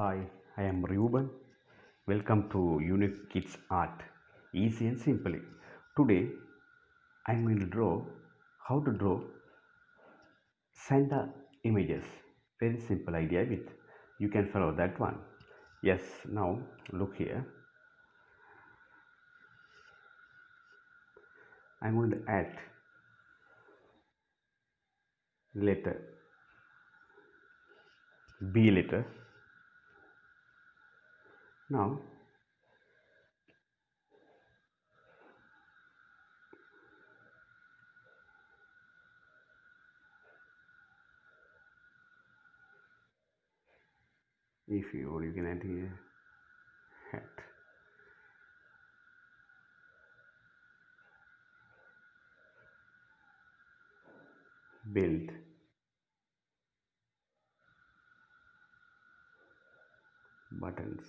Hi, I am Ruben. Welcome to Unique Kids Art. Easy and simply. Today I am going to draw how to draw Santa images. Very simple idea with you can follow that one. Yes, now look here. I am going to add letter B letter. Now if you can add here hat. Build buttons.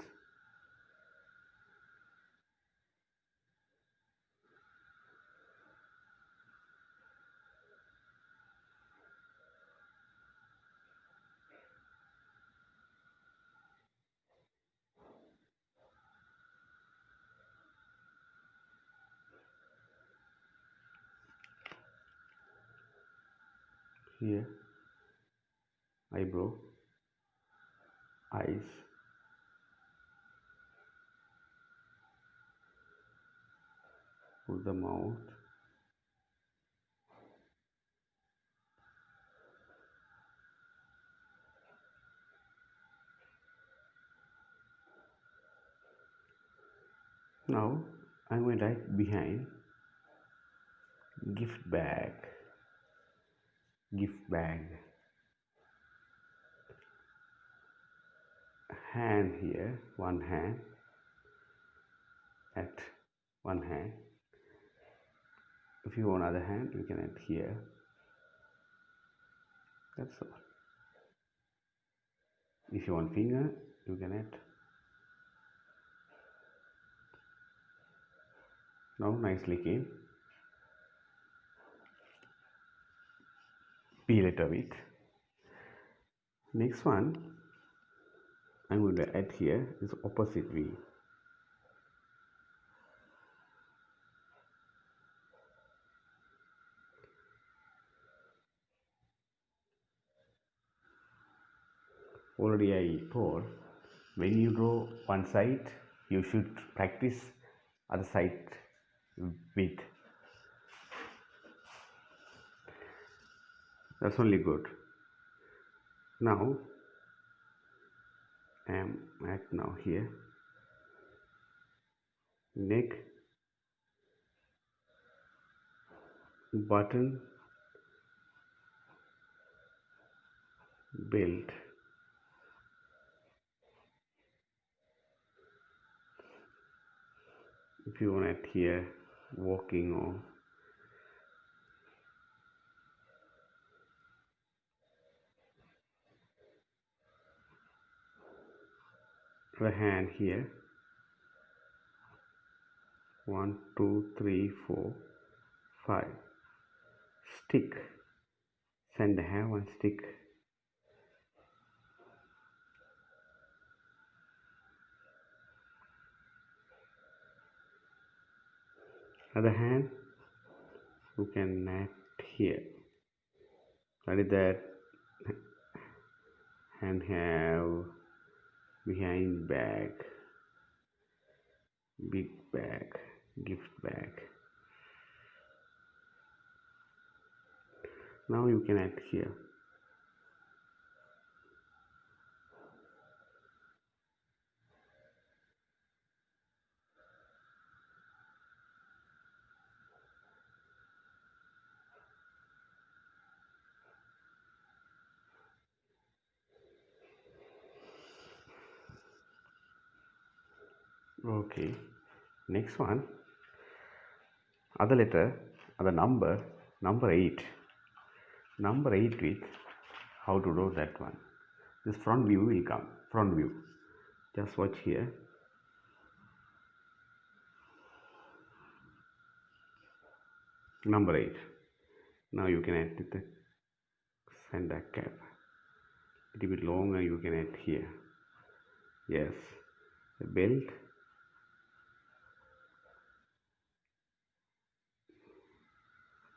Here eyebrow, eyes, put the mouth. Now I'm going to write behind gift bag, gift bag. Hand here, one hand, at one hand. If you want other hand, you can add here. That's all. If you want finger, you can add. Now nicely came P letter with. Next one, I'm going to add here is opposite V. Already I told, when you draw one side, you should practice other side with. That's only good. Now I am at now here neck, button, belt. If you want it here, walking or the hand here, 1 2 3 4 5 stick, send have one stick, other hand you can add here. That is that hand have behind bag, big bag, gift bag. Now you can add here. Okay, next one, other letter, other number 8 with how to do that one. This front view will come, front view. Just watch here. Number 8. Now you can add the Santa cap. A little bit longer you can add here. Yes, a belt,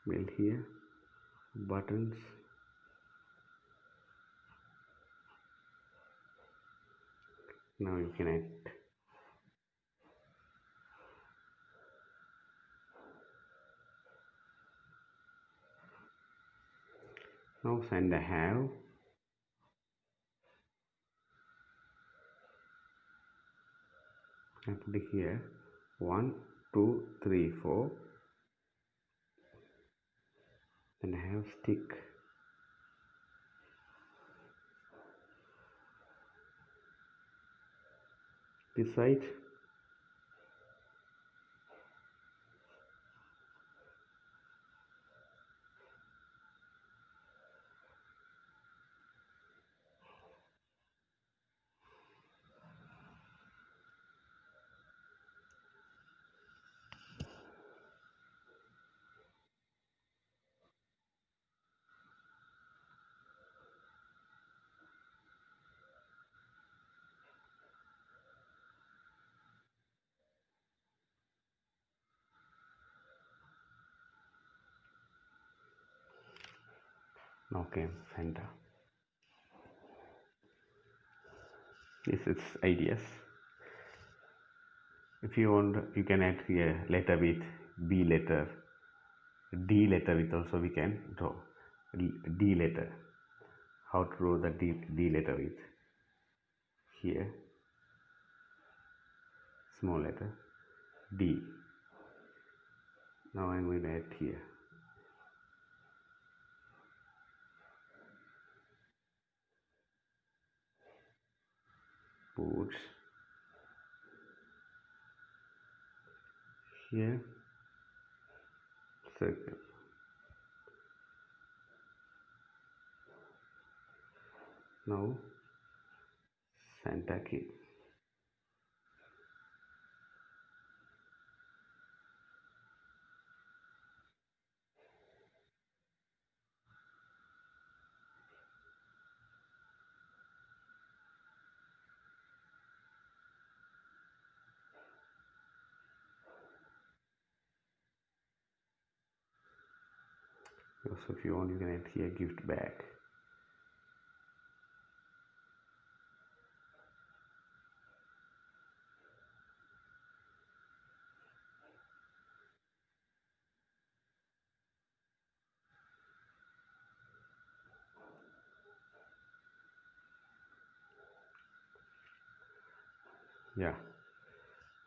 belt here, buttons. Now you can add. Now send a have. I put it here. 1, 2, 3, 4. Then I have stick. This side. Now came Santa. This is ideas. If you want, you can add here letter with B letter, D letter with also we can draw D letter. How to draw the D letter with here small letter D. Now I'm going to add here boots. Here circle. Now Santa key. Also, if you want, you can add here gift bag. Yeah,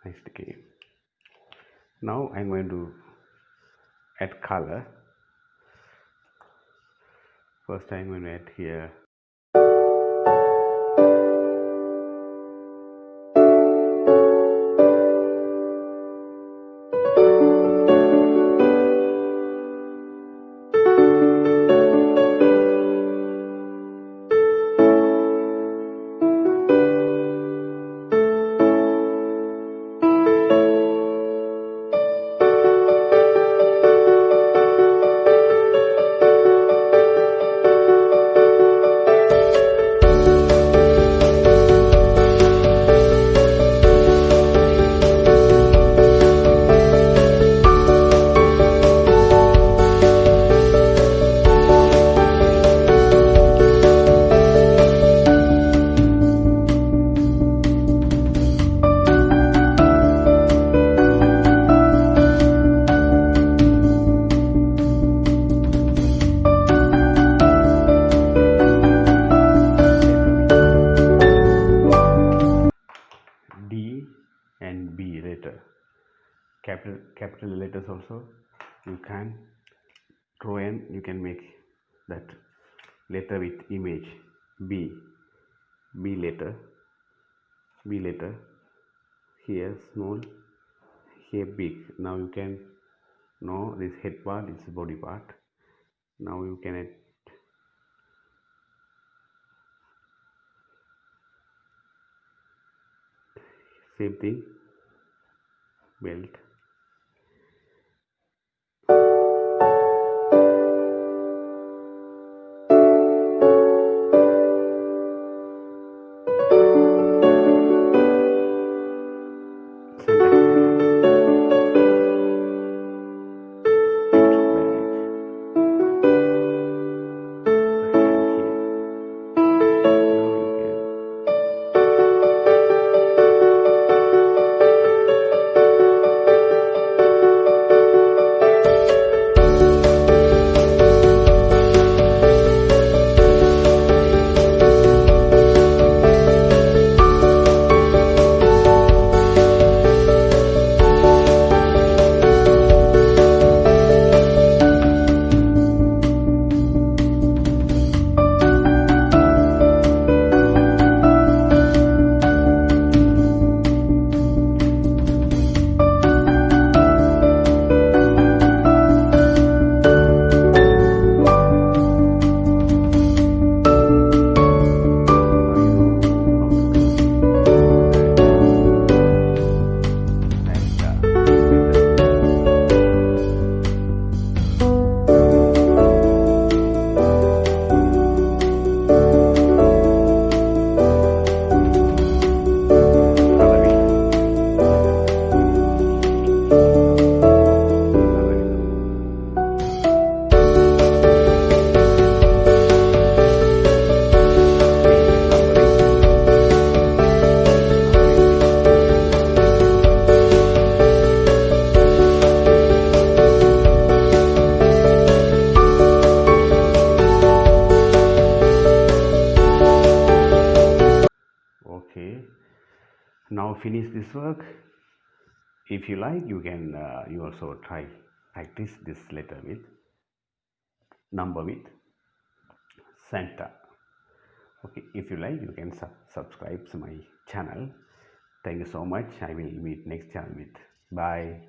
nice game. Now I'm going to add color. First I'm going to add here D and B letter. Capital letters also you can draw and you can make that letter with image. B letter, B letter, here small, here big. Now you can know this head part is body part. Now you can add same thing, belt. Now finish this work. If you like, you can you also try practice this letter with number with Santa. Okay, if you like, you can subscribe to my channel. Thank you so much. I will meet next channel with. Bye.